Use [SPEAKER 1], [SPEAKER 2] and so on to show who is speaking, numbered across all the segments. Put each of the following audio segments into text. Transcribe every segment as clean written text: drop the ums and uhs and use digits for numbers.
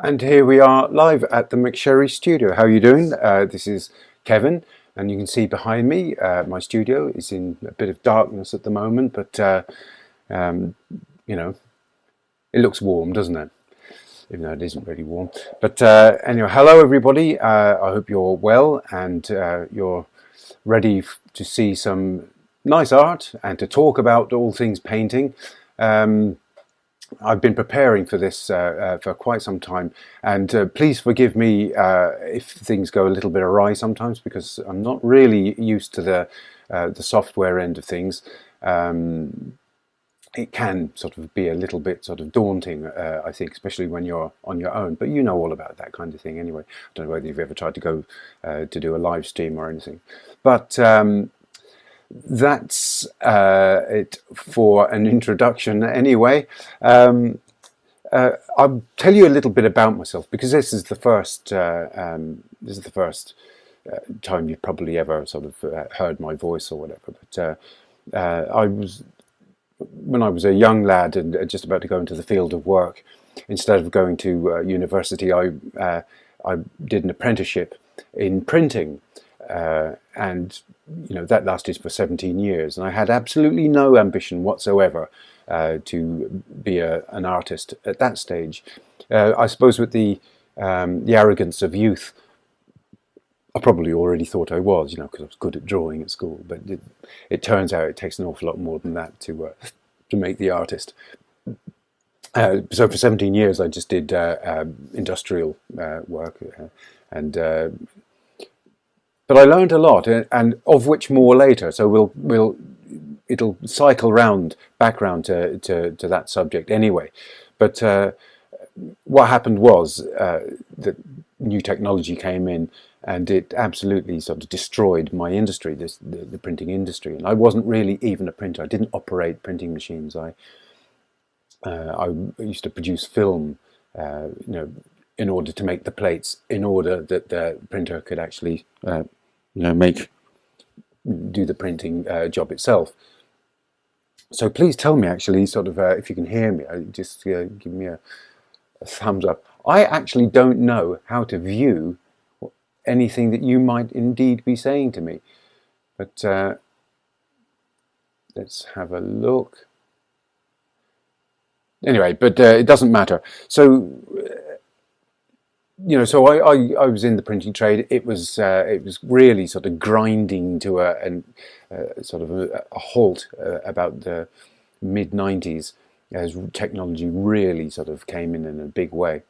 [SPEAKER 1] And here we are live at the McSherryStudio. How are you doing? This is Kevin, and you can see behind me my studio is in a bit of darkness at the moment, but you know, it looks warm, doesn't it? Even though it isn't really warm. But anyway, hello everybody. I hope you're well and you're ready to see some nice art and to talk about all things painting. I've been preparing for this for quite some time, and please forgive me if things go a little bit awry sometimes, because I'm not really used to the software end of things. It can sort of be a little bit sort of daunting, I think, especially when you're on your own. But you know all about that kind of thing anyway. I don't know whether you've ever tried to go to do a live stream or anything, but that's it for an introduction anyway. I'll tell you a little bit about myself, because this is the first time you've probably ever sort of heard my voice or whatever. But when I was a young lad and just about to go into the field of work, instead of going to university, I did an apprenticeship in printing. And that lasted for 17 years, and I had absolutely no ambition whatsoever to be an artist at that stage. I suppose with the arrogance of youth, I probably already thought I was, because I was good at drawing at school. But it turns out it takes an awful lot more than that to make the artist. So for 17 years, I just did industrial work, but I learned a lot, and of which more later. So it'll cycle back round to that subject anyway. But what happened was that new technology came in, and it absolutely sort of destroyed my industry, the printing industry. And I wasn't really even a printer. I didn't operate printing machines. I used to produce film, in order to make the plates, in order that the printer could actually, do the printing job itself. So please tell me, actually, sort of, if you can hear me. Just give me a thumbs up. I actually don't know how to view anything that you might indeed be saying to me. But let's have a look. Anyway, but it doesn't matter. So, so I was in the printing trade. It was really sort of grinding to a halt about the mid-90s, as technology really sort of came in a big way.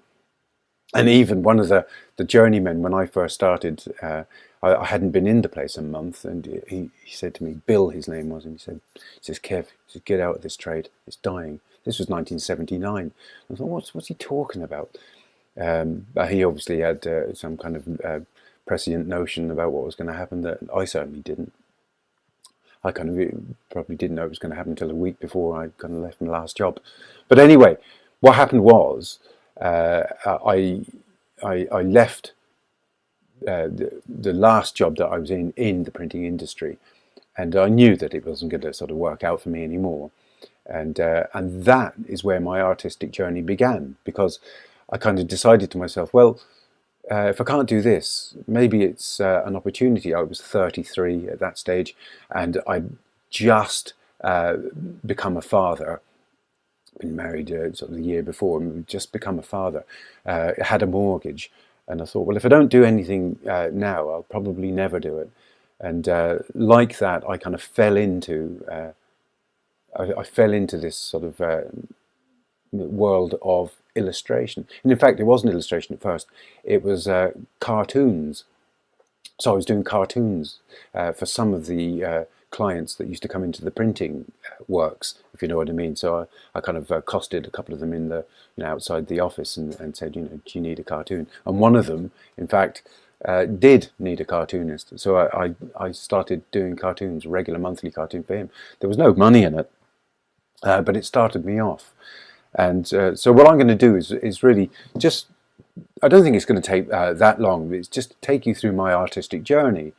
[SPEAKER 1] And even one of the journeymen, when I first started, I hadn't been in the place a month, and he said to me, Bill, his name was, and he says, Kev, get out of this trade. It's dying. This was 1979. I thought, what's he talking about? But he obviously had some kind of prescient notion about what was going to happen that I certainly didn't. I kind of probably didn't know it was going to happen until a week before I kind of left my last job. But anyway, what happened was I left the last job that I was in the printing industry, and I knew that it wasn't going to sort of work out for me anymore. And that is where my artistic journey began, because I kind of decided to myself, well, if I can't do this, maybe it's an opportunity. I was 33 at that stage, and I'd just become a father. Been married sort of the year before, and just become a father. Had a mortgage, and I thought, well, if I don't do anything now, I'll probably never do it. And like that, I kind of fell into I fell into this sort of world of illustration. And in fact, it wasn't illustration at first. It was cartoons. So I was doing cartoons for some of the clients that used to come into the printing works, if you know what I mean. So I kind of accosted a couple of them in the outside the office and said, do you need a cartoon? And one of them, in fact, did need a cartoonist. So I started doing cartoons, a regular monthly cartoon for him. There was no money in it, but it started me off. And so what I'm going to do is really just, I don't think it's going to take that long. It's just take you through my artistic journey,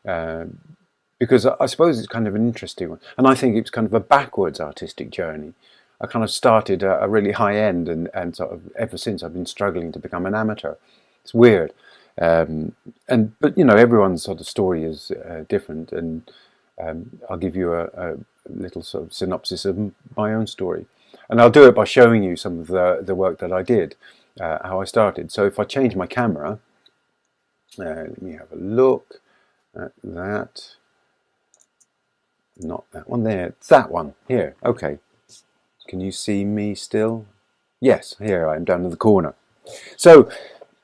[SPEAKER 1] because I suppose it's kind of an interesting one. And I think it's kind of a backwards artistic journey. I kind of started a really high end, and sort of ever since I've been struggling to become an amateur. It's weird. But you know, everyone's sort of story is different, and I'll give you a little sort of synopsis of my own story, and I'll do it by showing you some of the work that I did, how I started. So if I change my camera, let me have a look at that. Not that one there, it's that one here. Okay, can you see me still? Yes, here I am down in the corner. So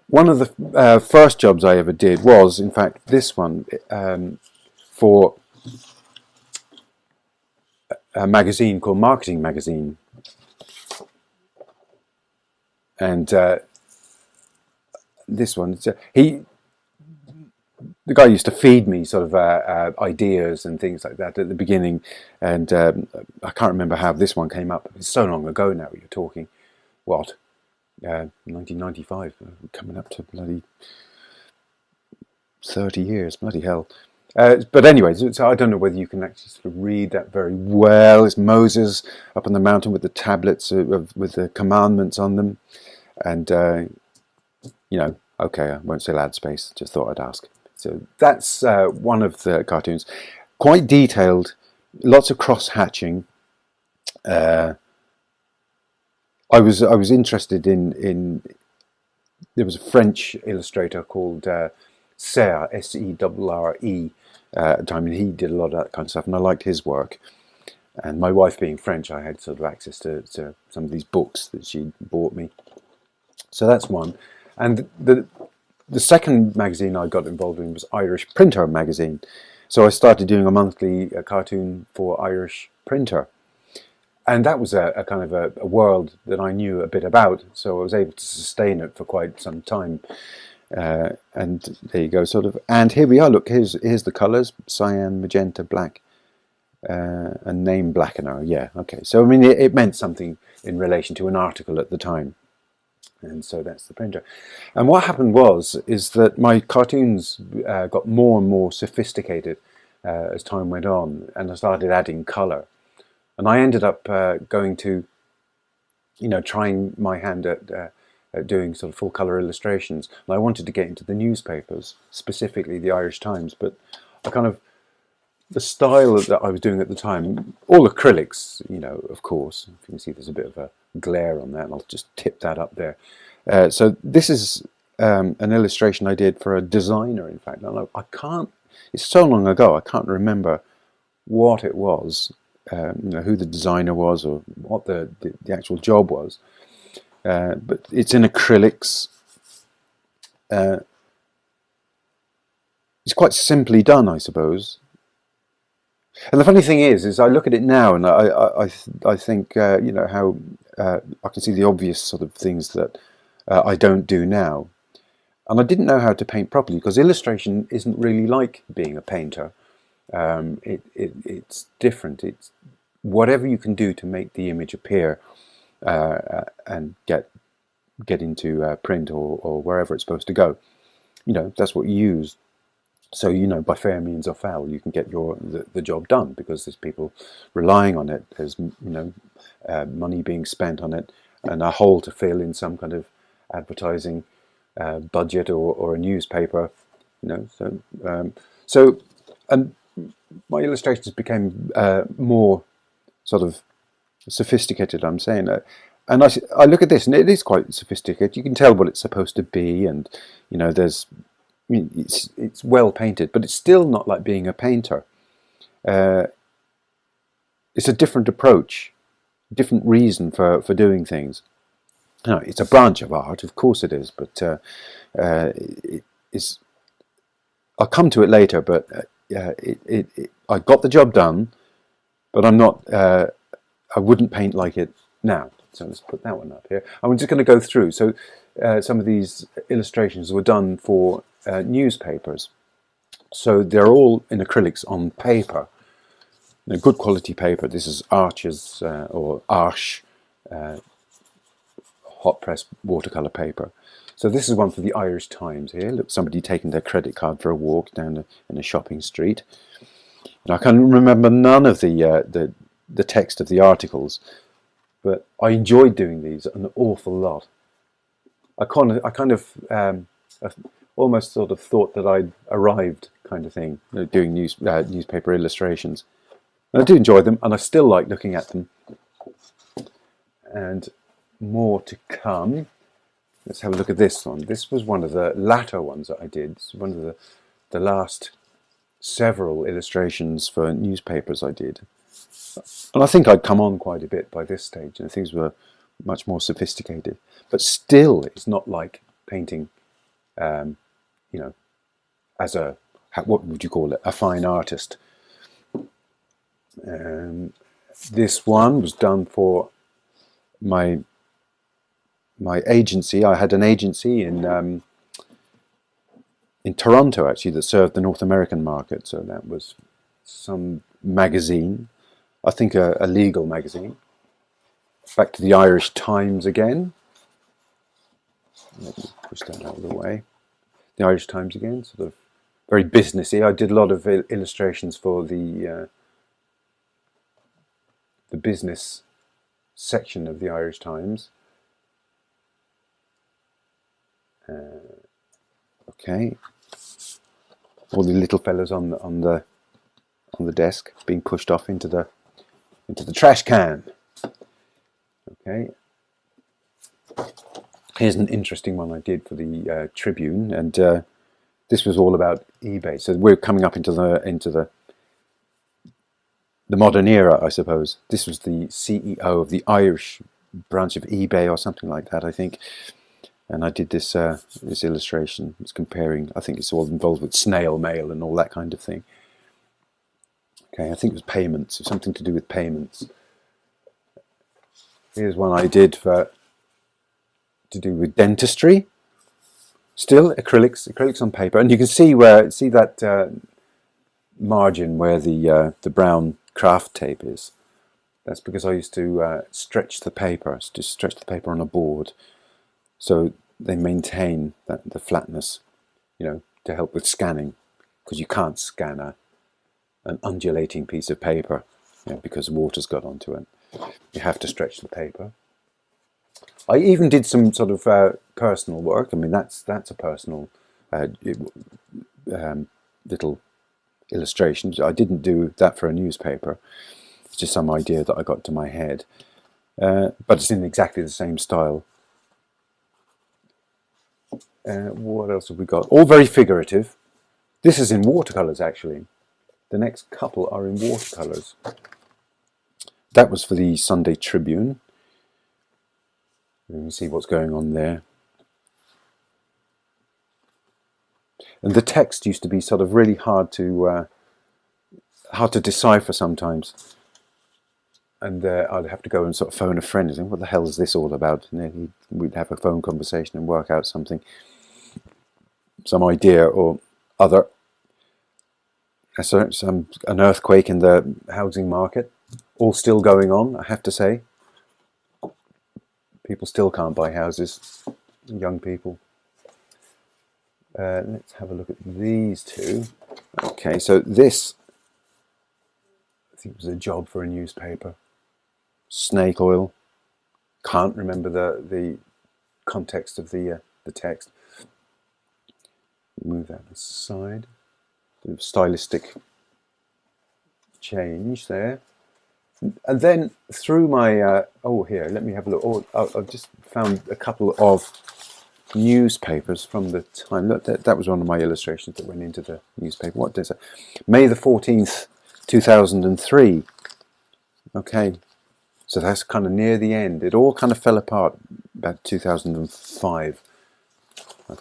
[SPEAKER 1] one of the first jobs I ever did was, in fact, this one, for a magazine called Marketing Magazine. And this one, the guy used to feed me sort of ideas and things like that at the beginning, and I can't remember how this one came up. It's so long ago now. You're talking, what, 1995, coming up to bloody 30 years, bloody hell. But anyways, so I don't know whether you can actually sort of read that very well. It's Moses up on the mountain with the tablets with the commandments on them, and you know, okay, I won't say loud space. Just thought I'd ask. So that's one of the cartoons, quite detailed, lots of cross hatching. I was interested in there was a French illustrator called Serre, Serre, at the time, and he did a lot of that kind of stuff, and I liked his work. And my wife being French, I had sort of access to some of these books that she bought me. So that's one. And the second magazine I got involved in was Irish Printer magazine. So I started doing a monthly cartoon for Irish Printer. And that was a kind of a world that I knew a bit about, so I was able to sustain it for quite some time. And there you go, sort of. And here we are. Look, here's the colours: cyan, magenta, black, and name blackener. Yeah, okay. So I mean, it meant something in relation to an article at the time. And so that's the printer. And what happened is that my cartoons got more and more sophisticated as time went on, and I started adding colour. And I ended up going to, you know, trying my hand at doing sort of full colour illustrations. And I wanted to get into the newspapers, specifically the Irish Times, but I kind of, the style that I was doing at the time, all acrylics, you know, of course. If you can see there's a bit of a glare on that, and I'll just tip that up there. So this is an illustration I did for a designer, in fact. I can't, it's so long ago, I can't remember what it was, you know, who the designer was or what the actual job was. But it's in acrylics. It's quite simply done, I suppose. And the funny thing is I look at it now, and I think, you know, how I can see the obvious sort of things that I don't do now. And I didn't know how to paint properly, because illustration isn't really like being a painter. It's different. It's whatever you can do to make the image appear and get into print or wherever it's supposed to go. You know, that's what you use. So, you know, by fair means or foul, you can get the job done, because there's people relying on it. There's, you know, money being spent on it, and a hole to fill in some kind of advertising budget or a newspaper. You know, so and my illustrations became more sort of sophisticated, I'm saying. And I look at this, and it is quite sophisticated. You can tell what it's supposed to be, and, you know, there's, I mean, it's well painted, but it's still not like being a painter. It's a different approach, different reason for doing things. Now, it's a branch of art, of course it is, but it's. I'll come to it later. But I got the job done, but I'm not. I wouldn't paint like it now. So let's put that one up here. I'm just going to go through. So some of these illustrations were done for newspapers. So they're all in acrylics on paper. You know, good quality paper. This is Arches or Arche hot press watercolour paper. So this is one for the Irish Times here. Look, somebody taking their credit card for a walk down in a shopping street. And I can remember none of the text of the articles, but I enjoyed doing these an awful lot. I kind of almost sort of thought that I'd arrived, kind of thing, doing newspaper illustrations. And I do enjoy them, and I still like looking at them. And more to come. Let's have a look at this one. This was one of the latter ones that I did. It's one of the last several illustrations for newspapers I did. And I think I'd come on quite a bit by this stage, and things were much more sophisticated. But still, it's not like painting, you know, as a, what would you call it, a fine artist. This one was done for my agency. I had an agency in Toronto, actually, that served the North American market. So that was some magazine, I think a legal magazine. Back to the Irish Times again. Let me push that out of the way. The Irish Times again, sort of very businessy. I did a lot of illustrations for the business section of the Irish Times. Okay, all the little fellas on the desk being pushed off into the trash can. Okay, here's an interesting one I did for the Tribune, and this was all about eBay. So we're coming up into the modern era, I suppose. This was the CEO of the Irish branch of eBay or something like that, I think. And I did this this illustration. It's comparing, I think it's all involved with snail mail and all that kind of thing. Okay, I think it was payments, something to do with payments. Here's one I did to do with dentistry. Still acrylics on paper, and you can see that margin where the brown craft tape is. That's because I used to stretch the paper, just stretch the paper on a board, so they maintain the flatness, you know, to help with scanning, because you can't scan an undulating piece of paper, you know, because water's got onto it. You have to stretch the paper. I even did some sort of personal work. I mean, that's a personal little illustrations. I didn't do that for a newspaper. It's just some idea that I got to my head, but it's in exactly the same style. What else have we got? All very figurative. This is in watercolors, actually. The next couple are in watercolors. That was for the Sunday Tribune. You can see what's going on there. And the text used to be sort of really hard to decipher sometimes. And I'd have to go and sort of phone a friend and say, what the hell is this all about? And then we'd have a phone conversation and work out something, some idea or other. An earthquake in the housing market, all still going on, I have to say. People still can't buy houses, young people. Let's have a look at these two. Okay, so this, I think, was a job for a newspaper. Snake oil. Can't remember the context of the text. Move that aside. Bit of stylistic change there. And then through my here, let me have a look. I've just found a couple of newspapers from the time. Look, that was one of my illustrations that went into the newspaper. What is it? May the 14th, 2003. Okay, so that's kind of near the end. It all kind of fell apart about 2005. I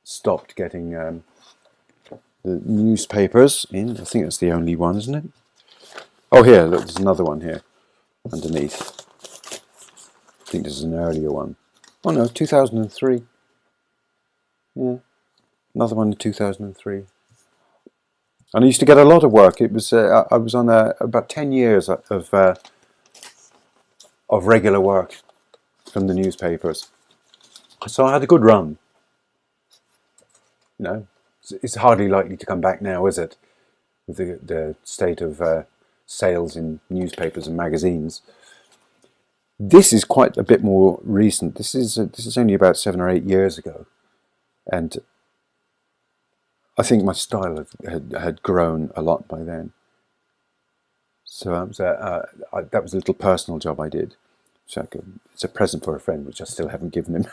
[SPEAKER 1] stopped getting the newspapers in. I think that's the only one, isn't it? Oh, here, look, there's another one here underneath. I think this is an earlier one. Oh no, 2003. Yeah, another one in 2003. And I used to get a lot of work. It was I was on about 10 years of regular work from the newspapers. So I had a good run. You know, it's hardly likely to come back now, is it? With the state of sales in newspapers and magazines. This is quite a bit more recent. This is only about 7 or 8 years ago, and I think my style had grown a lot by then. So that was a little personal job I did. So it's a present for a friend, which I still haven't given him.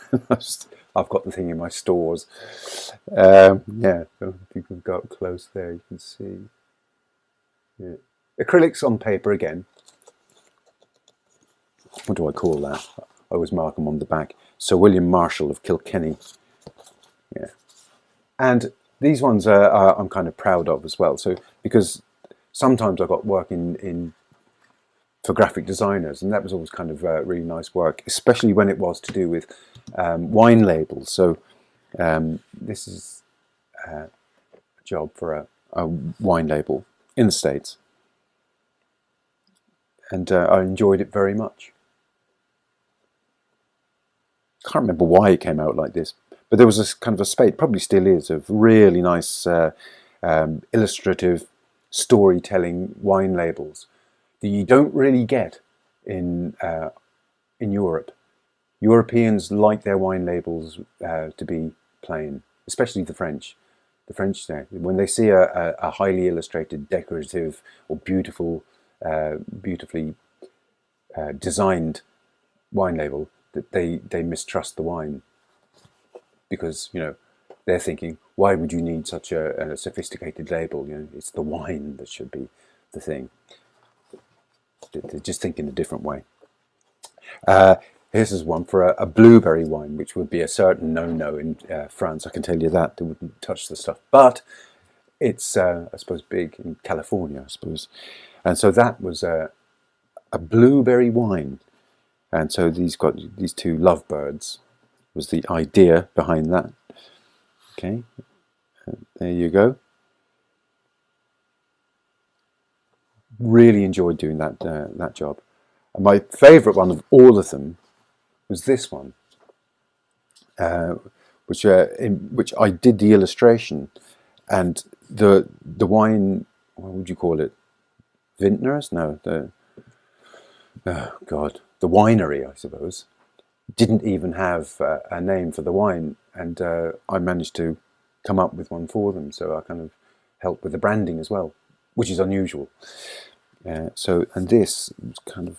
[SPEAKER 1] I've got the thing in my stores. Yeah, so if you can go up close there, you can see. Yeah. Acrylics on paper again. What do I call that? I always mark them on the back. Sir William Marshall of Kilkenny. Yeah, and these ones I'm kind of proud of as well. So because sometimes I got work for graphic designers, and that was always kind of really nice work, especially when it was to do with wine labels. So this is a job for a wine label in the States, and I enjoyed it very much. Can't remember why it came out like this, but there was a kind of a spate, probably still is, of really nice illustrative storytelling wine labels that you don't really get in Europe. Europeans like their wine labels to be plain, especially the French. The French, when they see a highly illustrated, decorative, or beautifully designed wine label, that they mistrust the wine, because they're thinking, why would you need such a sophisticated label? It's the wine that should be the thing. They just think in a different way. Here's one for a blueberry wine, which would be a certain no-no in France. I can tell you that. They wouldn't touch the stuff. But it's, I suppose, big in California, I suppose. And so that was a blueberry wine. And so these two lovebirds was the idea behind that. Okay, there you go. Really enjoyed doing that job. And my favourite one of all of them was this one, which I did the illustration, and the wine. What would you call it? Vintners? No, the winery, I suppose, didn't even have a name for the wine, and I managed to come up with one for them. So I kind of helped with the branding as well, which is unusual. And this was kind of.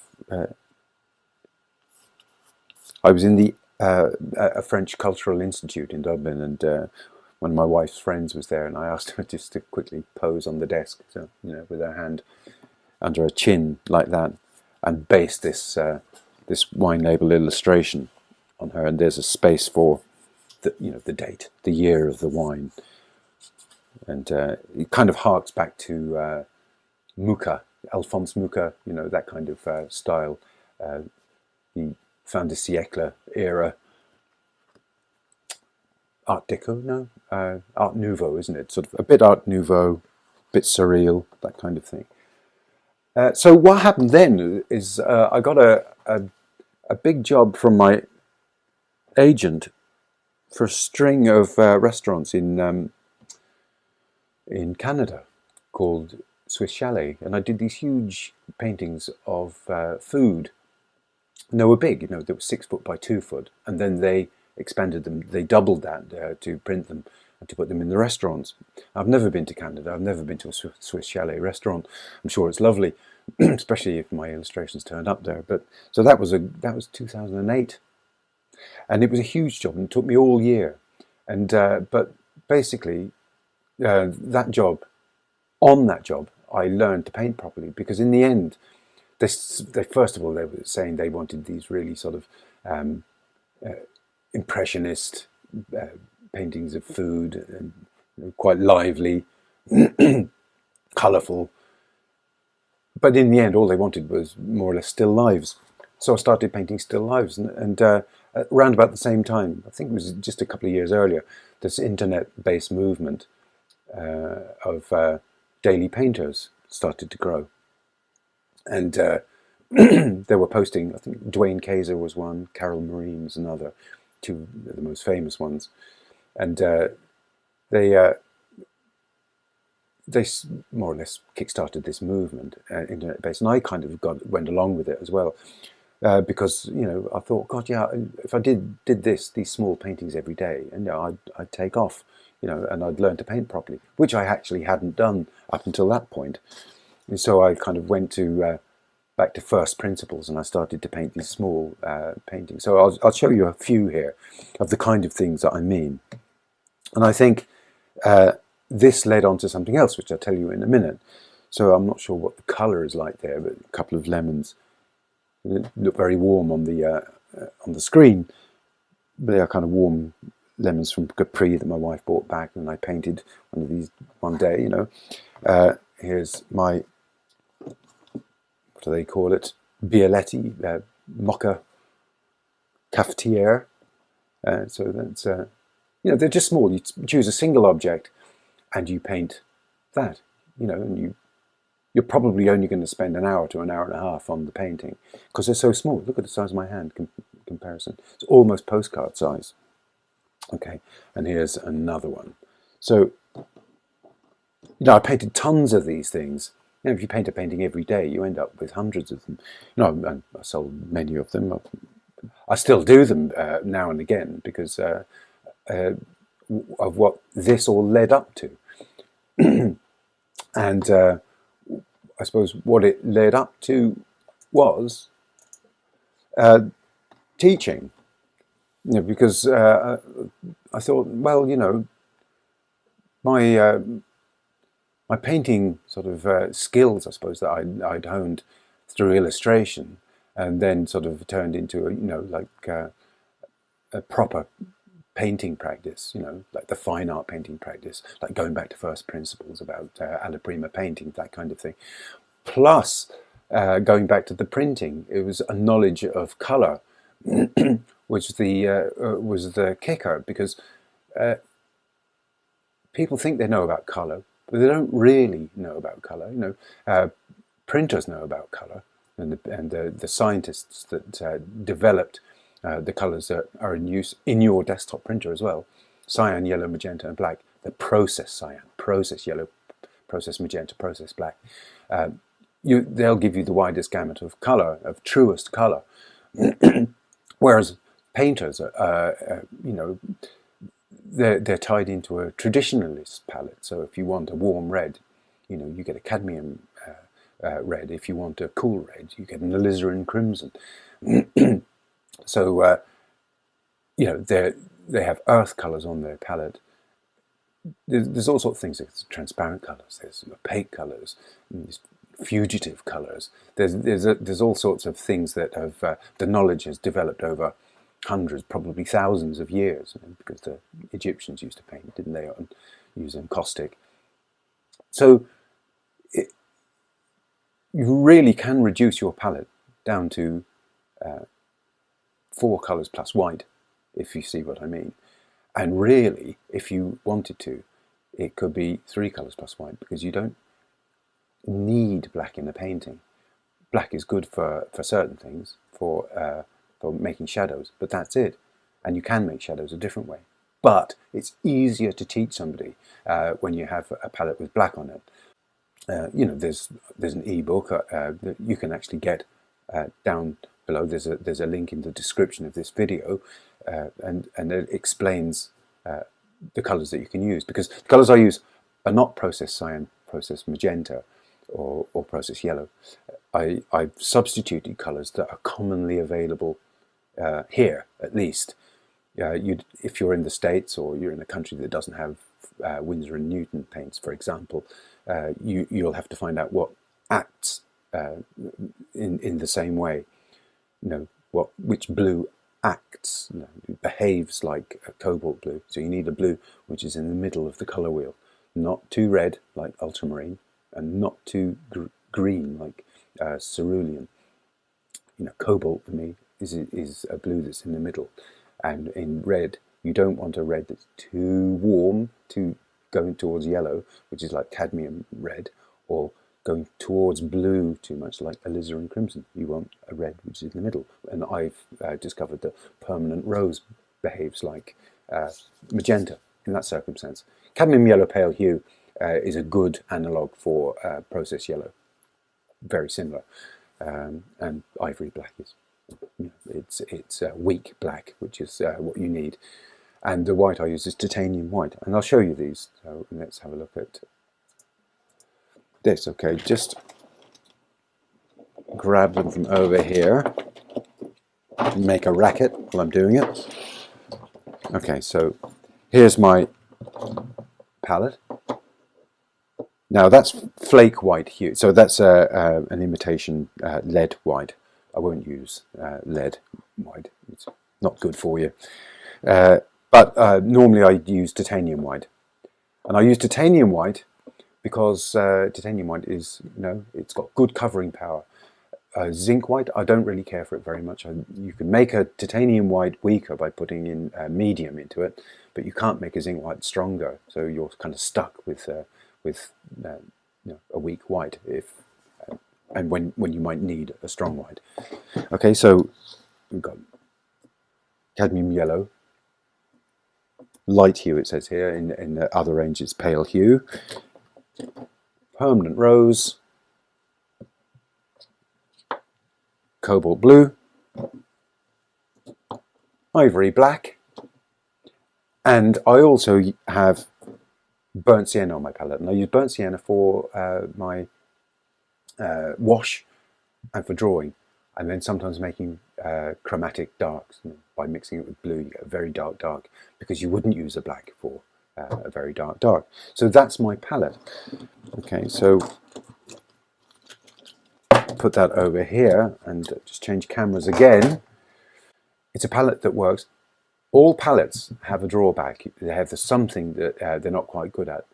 [SPEAKER 1] I was in a French Cultural Institute in Dublin, and one of my wife's friends was there, and I asked her just to quickly pose on the desk, so with her hand under her chin like that, and base this wine label illustration on her. And there's a space for the date, the year of the wine, and it kind of harks back to Mucha, Alphonse Mucha, that kind of style, the fin de siècle era, Art Deco, no, Art Nouveau, isn't it? Sort of a bit Art Nouveau, a bit surreal, that kind of thing. So what happened then is I got a big job from my agent for a string of restaurants in Canada called Swiss Chalet, and I did these huge paintings of food. And they were big, they were 6 foot by 2 foot, and then they expanded them. They doubled that to print them and to put them in the restaurants. I've never been to Canada. I've never been to a Swiss Chalet restaurant. I'm sure it's lovely, especially if my illustrations turned up there. But so that was 2008, and it was a huge job, and it took me all year. And but basically, that job, I learned to paint properly, because in the end, they first of all, they were saying they wanted these really sort of impressionist paintings of food, and quite lively, colourful. But in the end, all they wanted was more or less still lives. So I started painting still lives, and around about the same time, I think it was just a couple of years earlier, this internet-based movement of daily painters started to grow. And they were posting, I think Dwayne Kayser was one, Carol Marine was another, two of the most famous ones. And they they more or less kickstarted this movement, internet-based, and I kind of went along with it as well, because I thought, God, yeah, if I did these small paintings every day, and I'd take off, and I'd learn to paint properly, which I actually hadn't done up until that point. And so I kind of went to back to first principles, and I started to paint these small paintings. So I'll show you a few here of the kind of things that I mean. And I think this led on to something else, which I'll tell you in a minute. So I'm not sure what the colour is like there, but a couple of lemons. They look very warm on the screen, but they are kind of warm lemons from Capri that my wife brought back, and I painted one of these one day. Here's my, what do they call it? Bialetti mocha cafetiere. So that's they're just small. You choose a single object, and you paint that. And you're probably only going to spend an hour to an hour and a half on the painting because they're so small. Look at the size of my hand comparison. It's almost postcard size. Okay, and here's another one. So, I painted tons of these things. If you paint a painting every day, you end up with hundreds of them. I sold many of them. I still do them now and again because of what this all led up to. And I suppose what it led up to was teaching. Because I thought, well, my painting sort of skills, I suppose, that I'd honed through illustration, and then sort of turned into a proper painting practice, like the fine art painting practice, like going back to first principles about alla prima painting, that kind of thing. Plus, going back to the printing, it was a knowledge of colour, which was the kicker, because people think they know about colour, but they don't really know about colour. Printers know about colour, and the scientists that developed the colours that are in use in your desktop printer as well: cyan, yellow, magenta, and black. The process cyan, process yellow, process magenta, process black. They'll give you the widest gamut of colour, of truest colour. Whereas painters, they're tied into a traditionalist palette. So if you want a warm red, you get a cadmium red. If you want a cool red, you get an alizarin crimson. So they have earth colours on their palette. There's all sorts of things. There's transparent colours. There's opaque colours. There's fugitive colours. There's all sorts of things that have the knowledge has developed over hundreds, probably thousands of years, because the Egyptians used to paint, didn't they, using caustic. So you really can reduce your palette down to 4 colours plus white, if you see what I mean. And really, if you wanted to, it could be 3 colours plus white, because you don't need black in a painting. Black is good for certain things, for making shadows, but that's it. And you can make shadows a different way. But it's easier to teach somebody when you have a palette with black on it. There's an ebook that you can actually get down below. There's a link in the description of this video, and it explains the colours that you can use, because the colours I use are not process cyan, process magenta, or process yellow. I've substituted colours that are commonly available here, at least. If you're in the States, or you're in a country that doesn't have Winsor & Newton paints, for example, you'll have to find out what acts in the same way. Which blue acts, behaves like a cobalt blue. So you need a blue which is in the middle of the colour wheel, not too red like ultramarine, and not too green like cerulean. Cobalt for me is a blue that's in the middle. And in red, you don't want a red that's too warm, too going towards yellow, which is like cadmium red, or going towards blue too much, like alizarin crimson. You want a red which is in the middle. And I've discovered that permanent rose behaves like magenta in that circumstance. Cadmium yellow pale hue is a good analog for process yellow. Very similar, and ivory black is, it's weak black, which is what you need. And the white I use is titanium white, and I'll show you these. So let's have a look at this. Okay, just grab them from over here and make a racket while I'm doing it. Okay, so here's my palette. Now that's flake white hue, so that's an imitation lead white. I won't use lead white, it's not good for you. But normally I use titanium white. And I use titanium white because titanium white is, it's got good covering power. Zinc white, I don't really care for it very much. You can make a titanium white weaker by putting in medium into it, but you can't make a zinc white stronger. So you're kind of stuck with a weak white and when you might need a strong white. Okay, so we've got cadmium yellow, light hue it says here, in the other range it's pale hue, permanent rose, cobalt blue, ivory black, and I also have burnt sienna on my palette, and I use burnt sienna for my wash and for drawing, and then sometimes making chromatic darks. By mixing it with blue you get a very dark, because you wouldn't use a black for a very dark. So that's my palette. Okay, so put that over here and just change cameras again. It's a palette that works. All palettes have a drawback. They have something that they're not quite good at.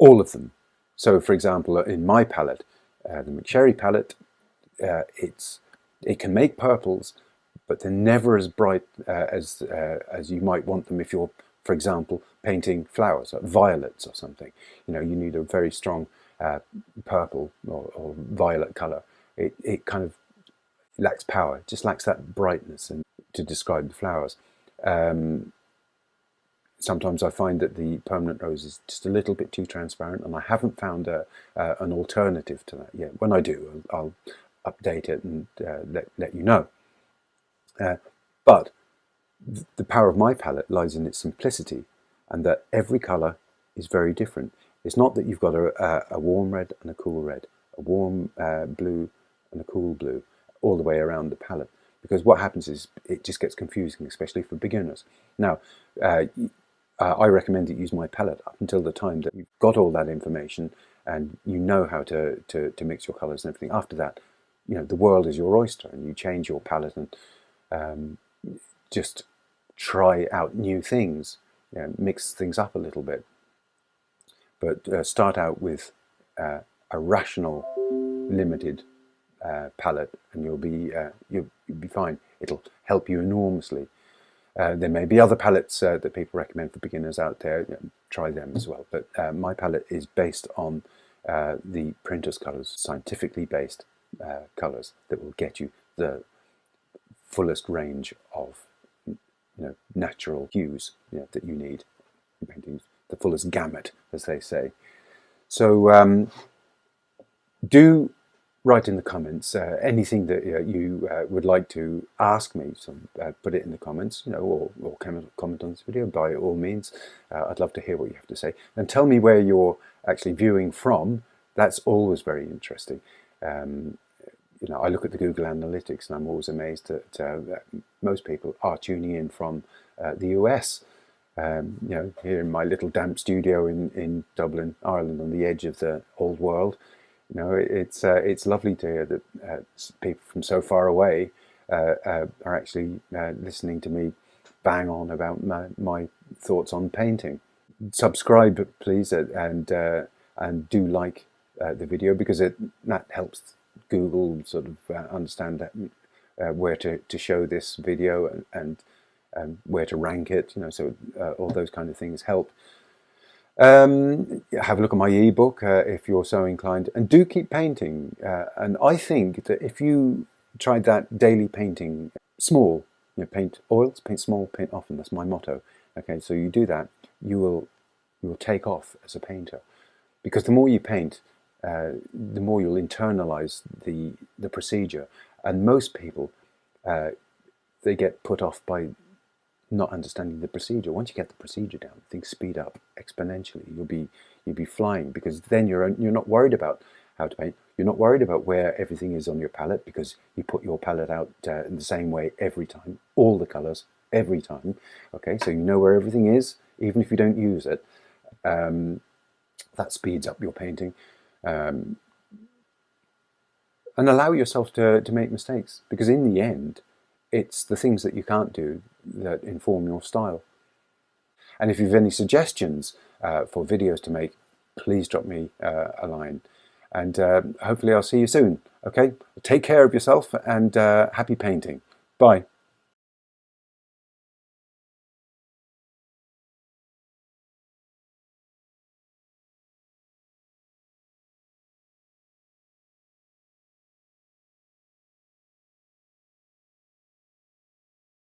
[SPEAKER 1] All of them. So, for example, in my palette, the McSherry palette, it can make purples, but they're never as bright as you might want them if you're, for example, painting flowers, like violets or something. You need a very strong purple or violet colour. It kind of lacks power, just lacks that brightness and to describe the flowers. Sometimes I find that the permanent rose is just a little bit too transparent, and I haven't found an alternative to that yet. When I do, I'll update it and let you know. But the power of my palette lies in its simplicity, and that every colour is very different. It's not that you've got a warm red and a cool red, a warm blue and a cool blue, all the way around the palette, because what happens is it just gets confusing, especially for beginners. Now, I recommend that you use my palette up until the time that you've got all that information and you know how to mix your colours and everything. After that, the world is your oyster, and you change your palette and just try out new things, mix things up a little bit. But start out with a rational, limited palette, and you'll be fine. It'll help you enormously. There may be other palettes that people recommend for beginners out there. Try them as well. But my palette is based on the printer's colours, scientifically based colours that will get you the fullest range of natural hues that you need in painting, the fullest gamut, as they say. So do write in the comments anything that you would like to ask me. So put it in the comments, or comment on this video by all means. I'd love to hear what you have to say, and tell me where you're actually viewing from. That's always very interesting. I look at the Google Analytics, and I'm always amazed that most people are tuning in from the US. Here in my little damp studio in Dublin, Ireland, on the edge of the old world. It's lovely to hear that people from so far away are actually listening to me bang on about my thoughts on painting. Subscribe, please, and do like the video, because that helps Google sort of understand that, where to show this video and where to rank it. So all those kind of things help. Have a look at my ebook if you're so inclined, and do keep painting. And I think that if you tried that daily painting, small, paint oils, paint small, paint often. That's my motto. Okay, so you do that, you'll you will take off as a painter. Because the more you paint, the more you'll internalize the procedure. And most people, they get put off by not understanding the procedure. Once you get the procedure down, things speed up exponentially. You'll be flying, because then you're not worried about how to paint. You're not worried about where everything is on your palette, because you put your palette out in the same way every time, all the colors every time. Okay, so you know where everything is, even if you don't use it. That speeds up your painting. And allow yourself to make mistakes, because in the end, it's the things that you can't do that inform your style. And if you have any suggestions for videos to make, please drop me a line. And hopefully I'll see you soon. Okay, take care of yourself, and happy painting. Bye.